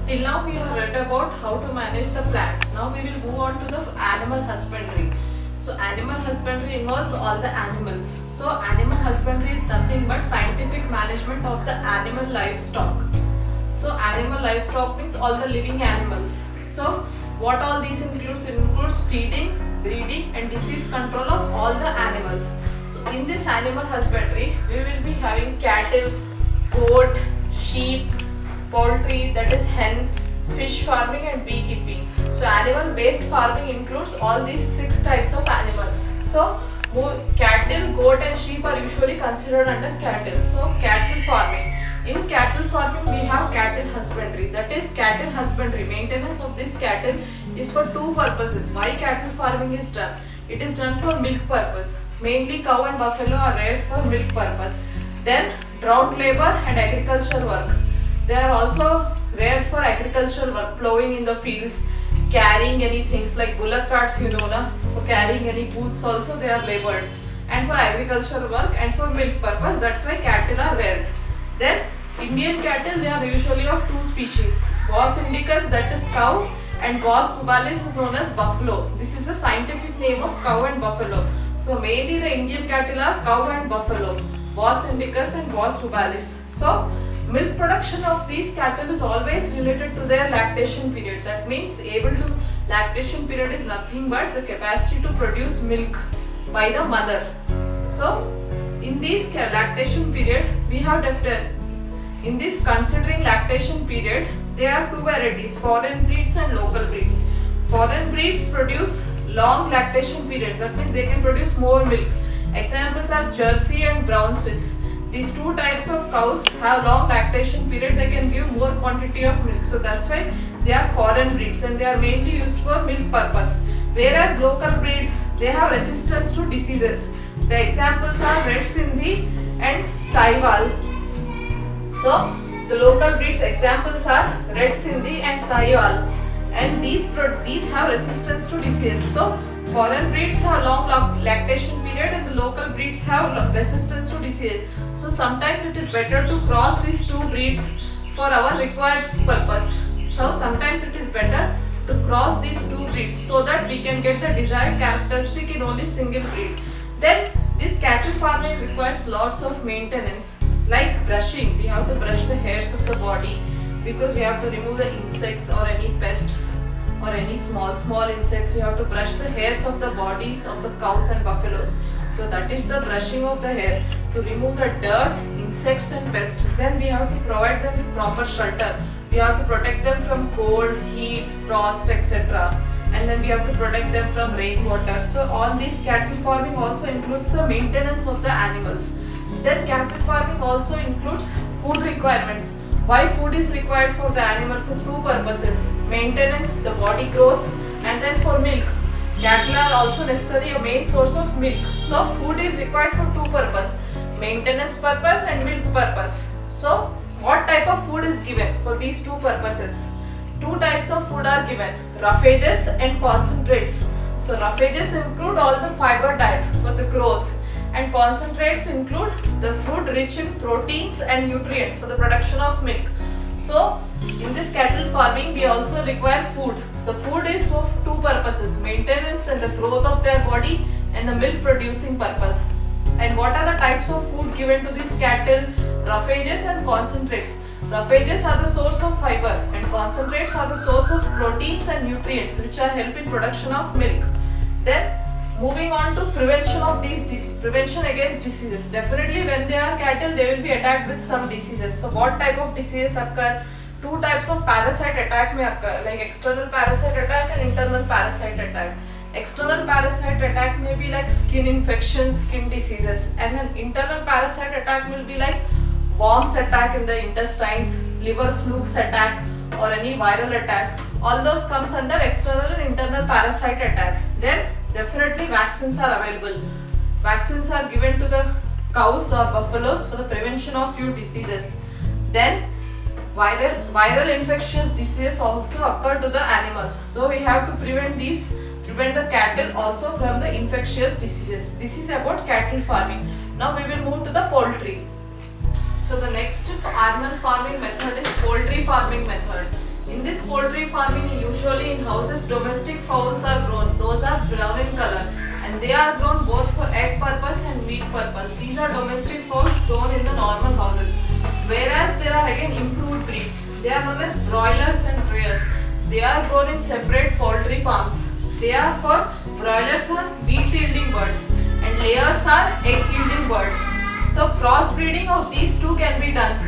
Till now we have read about how to manage the plants. Now we will move on to the animal husbandry. So animal husbandry involves all the animals. So animal husbandry is nothing but scientific management of the animal livestock. So animal livestock means all the living animals. So what all these includes? It includes feeding, breeding and disease control of all the animals. So in this animal husbandry, we will be having cattle, goat, sheep, poultry, that is hen, fish farming and beekeeping. So animal based farming includes all these 6 types of animals. So cattle, goat and sheep are usually considered under cattle. So cattle farming. In cattle farming we have cattle husbandry. That is cattle husbandry. Maintenance of this cattle is for 2 purposes. Why cattle farming is done? It is done for milk purpose. Mainly cow and buffalo are reared for milk purpose. Then drought labor and agriculture work. They are also reared for agricultural work, plowing in the fields, carrying any things like bullock carts, for carrying any booths also they are labored. And for agricultural work and for milk purpose, that's why cattle are reared. Then Indian cattle, they are usually of 2 species. Bos indicus, that is cow, and Bos pupalis is known as buffalo. This is the scientific name of cow and buffalo. So mainly the Indian cattle are cow and buffalo, Bos indicus and Bos pupalis. So milk production of these cattle is always related to their lactation period. That means lactation period is nothing but the capacity to produce milk by the mother. So in this lactation period, we have in this considering lactation period, there are 2 varieties, foreign breeds and local breeds. Foreign breeds produce long lactation periods. That means they can produce more milk. Examples are Jersey and Brown Swiss. These 2 types of cows have long lactation period. They can give more quantity of milk. So that's why they are foreign breeds and they are mainly used for milk purpose. Whereas local breeds, they have resistance to diseases. The examples are Red Sindhi and Sahiwal. So the local breeds examples are Red Sindhi and Sahiwal, and these have resistance to disease. So foreign breeds have long lactation period and the local breeds have resistance to disease. So sometimes it is better to cross these 2 breeds for our required purpose. So sometimes it is better to cross these 2 breeds so that we can get the desired characteristic in only single breed. Then this cattle farming requires lots of maintenance, like brushing. We have to brush the hairs of the body because we have to remove the insects or any pests or any small insects. We have to brush the hairs of the bodies of the cows and buffaloes. So that is the brushing of the hair to remove the dirt, insects and pests. Then we have to provide them with proper shelter. We have to protect them from cold, heat, frost, etc. And then we have to protect them from rainwater. So all these cattle farming also includes the maintenance of the animals. Then cattle farming also includes food requirements. Why food is required for the animal? For 2 purposes: maintenance, the body growth, and then for milk. Cattle are also necessary a main source of milk. So food is required for 2 purposes: maintenance purpose and milk purpose. So what type of food is given for these 2 purposes? 2 types of food are given: roughages and concentrates. So roughages include all the fiber diet for the growth, and concentrates include the food rich in proteins and nutrients for the production of milk. So in this cattle farming we also require food. The food is of 2 purposes: maintenance and the growth of their body, and the milk producing purpose. And what are the types of food given to these cattle? Roughages and concentrates. Roughages are the source of fiber and concentrates are the source of proteins and nutrients which are help in production of milk. Then moving on to prevention against diseases. Definitely when they are cattle, they will be attacked with some diseases. So what type of diseases occur? 2 types of parasite attack may occur, like external parasite attack and internal parasite attack. External parasite attack may be like skin infections, skin diseases, and then internal parasite attack will be like worms attack in the intestines, liver flukes attack, or any viral attack. All those comes under external and internal parasite attack. Then definitely vaccines are available. Vaccines are given to the cows or buffaloes for the prevention of few diseases. Then viral infectious diseases also occur to the animals. So we have to prevent the cattle also from the infectious diseases. This is about cattle farming. Now we will move to the poultry. So the next animal farming method is poultry farming method. In this poultry farming, usually in houses, domestic fowls are grown. Those are brown in color, and they are grown both for egg purpose and meat purpose. These are domestic fowls grown in the normal houses. Whereas there are again improved breeds. They are known as broilers and rears. They are grown in separate poultry farms. They are for broilers are meat yielding birds and layers are egg yielding birds. So crossbreeding of these two can be done.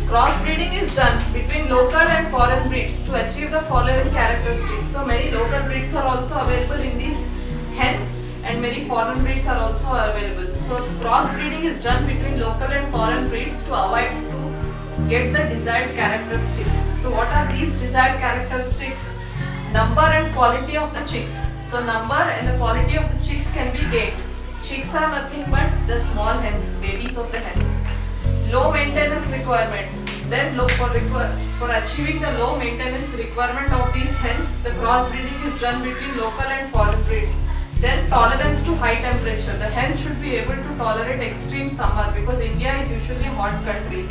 Crossbreeding is done between local and foreign breeds to achieve the following characteristics. So many local breeds are also available in these hens and many foreign breeds are also available. So crossbreeding is done between local and foreign breeds to avoid to get the desired characteristics. So what are these desired characteristics? Number and quality of the chicks. So number and the quality of the chicks can be gained. Chicks are nothing but the small hens, babies of the hens. Low maintenance requirement. Then for achieving the low maintenance requirement of these hens, the crossbreeding is done between local and foreign breeds. Then tolerance to high temperature. The hen should be able to tolerate extreme summer because India is usually a hot country.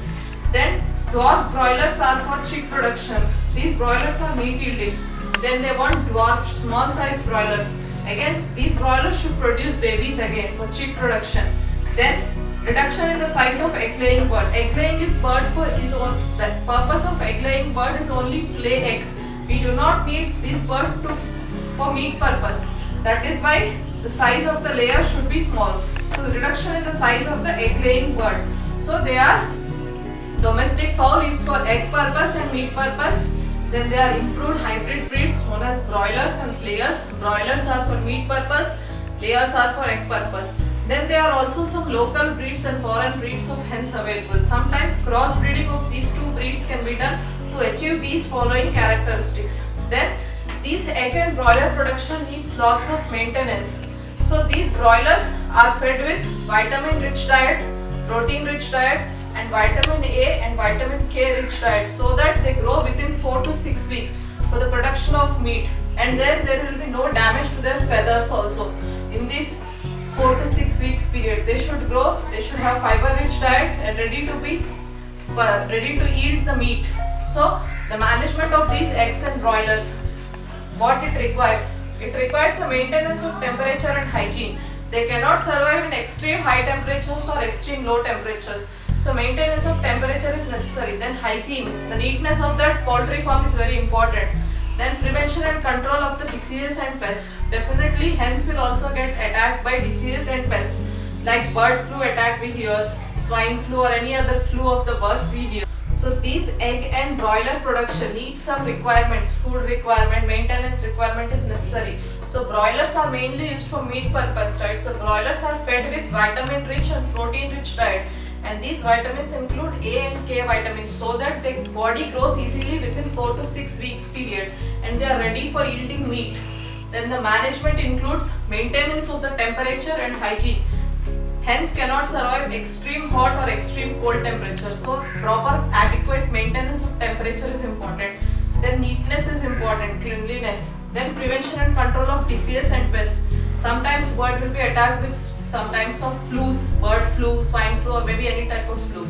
Then dwarf broilers are for chick production. These broilers are meat yielding. Then they want dwarf small size broilers. Again, these broilers should produce babies again for chick production. Then reduction in the size of egg laying bird. Egg laying is bird for his own. The purpose of egg laying bird is only to lay egg. We do not need this bird for meat purpose. That is why the size of the layer should be small. So the reduction in the size of the egg laying bird. So they are domestic fowl is for egg purpose and meat purpose. Then there are improved hybrid breeds known as broilers and layers. Broilers are for meat purpose, layers are for egg purpose. Then there are also some local breeds and foreign breeds of hens available. Sometimes crossbreeding of these two breeds can be done to achieve these following characteristics. Then these egg and broiler production needs lots of maintenance. So these broilers are fed with vitamin rich diet, protein rich diet and vitamin A and vitamin K rich diet so that they grow within 4 to 6 weeks for the production of meat, and then there will be no damage to their feathers also. In this 4 to 6 weeks period they should grow, they should have fiber rich diet and ready to eat the meat. So the management of these eggs and broilers, what it requires? It requires the maintenance of temperature and hygiene. They cannot survive in extreme high temperatures or extreme low temperatures. So maintenance of temperature is necessary. Then hygiene, the neatness of that poultry farm is very important. Then prevention and control of the diseases and pests. Definitely hens will also get attacked by diseases and pests like bird flu attack we hear, swine flu or any other flu of the birds we hear. So these egg and broiler production needs some requirements, food requirement, maintenance requirement is necessary. So broilers are mainly used for meat purpose, right? So broilers are fed with vitamin rich and protein rich diet. And these vitamins include A and K vitamins so that the body grows easily within 4 to 6 weeks period and they are ready for yielding meat. Then the management includes maintenance of the temperature and hygiene. Hens cannot survive extreme hot or extreme cold temperature. So proper adequate maintenance of temperature is important. Then neatness is important, cleanliness. Then prevention and control of disease and pests. Sometimes bird will be attacked with some types of flus, bird flu, swine flu or maybe any type of flu.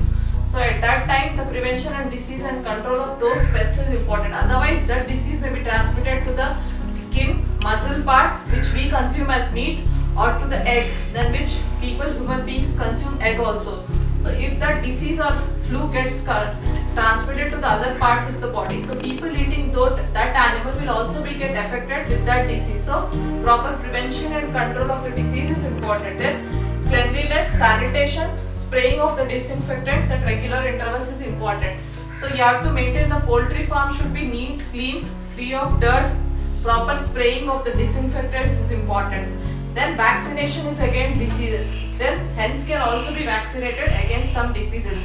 So at that time the prevention and disease and control of those pests is important. Otherwise that disease may be transmitted to the skin, muscle part which we consume as meat or to the egg, then which human beings consume egg also. So if that disease or flu gets transmitted to the other parts of the body, so people eating that animal will also get affected with that disease. So proper prevention and control of the disease is important. Then cleanliness, sanitation, spraying of the disinfectants at regular intervals is important. So you have to maintain the poultry farm should be neat, clean, free of dirt. Proper spraying of the disinfectants is important. Then vaccination is again diseases. Then hens can also be vaccinated against some diseases.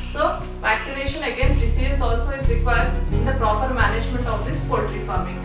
So vaccination against diseases also is required in the proper management of this poultry farming.